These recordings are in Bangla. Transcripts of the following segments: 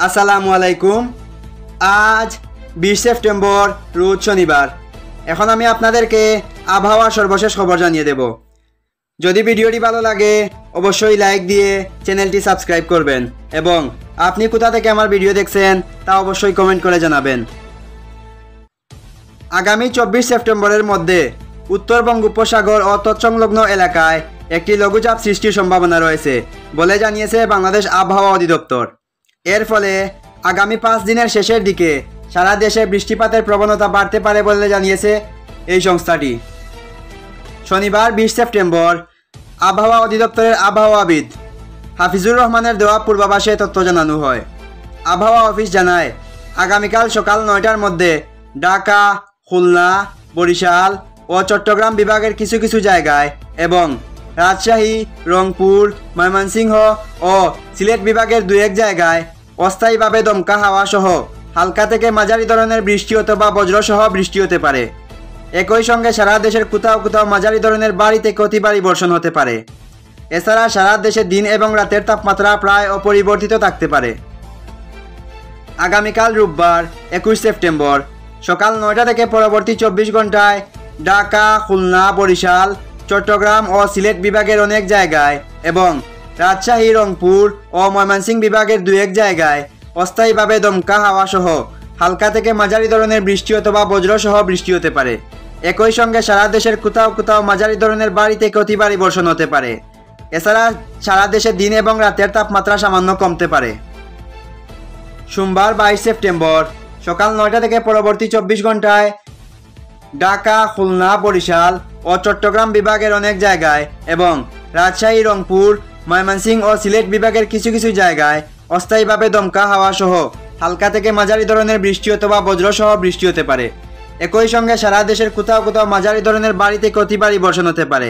আসসালামু আলাইকুম। আজ 20 সেপ্টেম্বর রোজ শনিবার। এখন আমি আপনাদেরকে আবহাওয়া সর্বশেষ খবর জানিয়ে দেব। যদি ভিডিওটি ভালো লাগে অবশ্যই লাইক দিয়ে চ্যানেলটি সাবস্ক্রাইব করবেন এবং আপনি কোথা থেকে আমার ভিডিও দেখছেন তা অবশ্যই কমেন্ট করে জানাবেন। আগামী 24 সেপ্টেম্বরের মধ্যে উত্তর বঙ্গোপসাগর ও তৎসংলগ্ন এলাকায় একটি লঘুচাপ সৃষ্টির সম্ভাবনা রয়েছে বলে জানিয়েছে বাংলাদেশ আবহাওয়া অধিদপ্তর। এর ফলে আগামী 5 দিনের শেষের দিকে সারা দেশে বৃষ্টিপাতের প্রবণতা বাড়তে পারে বলে জানিয়েছে এই সংস্থাটি। শনিবার 20 সেপ্টেম্বর আবহাওয়া অধিদপ্তরের আবহাওয়াবিদ হাফিজুর রহমানের দেওয়া পূর্বাভাসে তথ্য জানানো হয়। আবহাওয়া অফিস জানায়, আগামীকাল সকাল 9টার মধ্যে ঢাকা, খুলনা, বরিশাল ও চট্টগ্রাম বিভাগের কিছু কিছু জায়গায় এবং রাজশাহী, রংপুর, ময়মনসিংহ ও সিলেট বিভাগের 2-1 জায়গায় অস্থায়ীভাবে দমকা হাওয়া সহ হালকা থেকে মাঝারি ধরনের বৃষ্টি অথবা বজ্রসহ বৃষ্টি হতে পারে। একই সঙ্গে সারা দেশের কোথাও কোথাও মাঝারি ধরনের ভারী থেকে অতি ভারী বর্ষণ হতে পারে। এছাড়া সারা দেশে দিন এবং রাতের তাপমাত্রা প্রায় অপরিবর্তিত থাকতে পারে। আগামীকাল রোববার 21 সেপ্টেম্বর সকাল 9টা থেকে পরবর্তী 24 ঘন্টায় ঢাকা, খুলনা, বরিশাল, চট্টগ্রাম ও সিলেট বিভাগের অনেক জায়গায় এবং রাজশাহী, রংপুর ও ময়মনসিংহ বিভাগের 2-1 জায়গায় অস্থায়ীভাবে দমকা হাওয়া সহ হালকা থেকে মাঝারি ধরনের বৃষ্টি অথবা বজ্রসহ বৃষ্টি হতে পারে। একই সঙ্গে সারা দেশের কোথাও কোথাও মাঝারি ধরনের ভারী থেকে অতি ভারী বর্ষণ হতে পারে। এছাড়া সারা দেশে দিন এবং রাতের তাপমাত্রা সামান্য কমতে পারে। সোমবার 22 সেপ্টেম্বর সকাল 9টা থেকে পরবর্তী 24 ঘন্টায় ঢাকা, খুলনা, বরিশাল ও চট্টগ্রাম বিভাগের অনেক জায়গায় এবং রাজশাহী, রংপুর, ময়মনসিংহ ও সিলেট বিভাগের কিছু কিছু জায়গায় অস্থায়ীভাবে দমকা হাওয়া সহ হালকা থেকে মাঝারি ধরনের বৃষ্টি অথবা বজ্রসহ বৃষ্টি হতে পারে। একই সঙ্গে সারা দেশের কোথাও কোথাও মাঝারি ধরনের ভারী থেকে অতি ভারী বর্ষণ হতে পারে।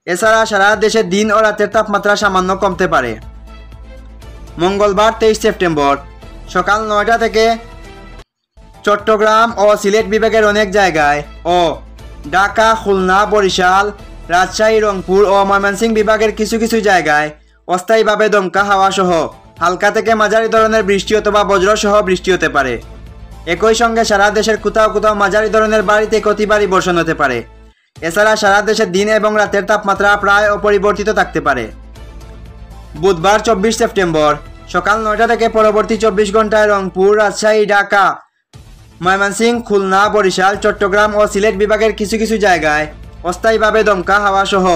এছাড়া সারা দেশে দিন ও রাতের তাপমাত্রা সামান্য কমতে পারে। মঙ্গলবার 23 সেপ্টেম্বর সকাল 9টা থেকে চট্টগ্রাম ও সিলেট বিভাগের অনেক জায়গায় ও ঢাকা, খুলনা, বরিশাল, রাজশাহী, রংপুর ও ময়মনসিংহ বিভাগের কিছু কিছু জায়গায় অস্থায়ীভাবে দমকা হাওয়া সহ হালকা থেকে মাঝারি ধরনের বৃষ্টি অথবা বজ্রসহ বৃষ্টি হতে পারে। একই সঙ্গে সারা দেশের কোথাও কোথাও মাঝারি ধরনের ভারী থেকে অতি ভারী বর্ষণ হতে পারে। এছাড়া সারা দেশে দিন এবং রাতের তাপমাত্রা প্রায় অপরিবর্তিত থাকতে পারে। বুধবার 24 সেপ্টেম্বর সকাল 9টা থেকে পরবর্তী 24 ঘন্টায় রংপুর, রাজশাহী, ঢাকা, ময়মনসিংহ, খুলনা, বরিশাল, চট্টগ্রাম ও সিলেট বিভাগের কিছু কিছু জায়গায় অস্থায়ীভাবে দমকা হাওয়া সহ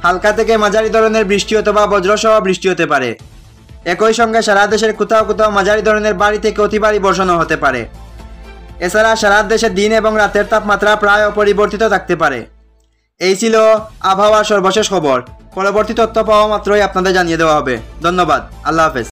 হালকা থেকে মাঝারি ধরনের বৃষ্টি অথবা বজ্রসহ বৃষ্টি হতে পারে। একই সঙ্গে সারা দেশের কোথাও কোথাও মাঝারি ধরনের ভারী থেকে অতি ভারী বর্ষণও হতে পারে। এছাড়া সারা দেশে দিন এবং রাতের তাপমাত্রা প্রায় অপরিবর্তিত থাকতে পারে। এই ছিল আবহাওয়ার সর্বশেষ খবর। পরবর্তী তথ্য পাওয়া মাত্রই আপনাদের জানিয়ে দেওয়া হবে। ধন্যবাদ। আল্লাহ হাফেজ।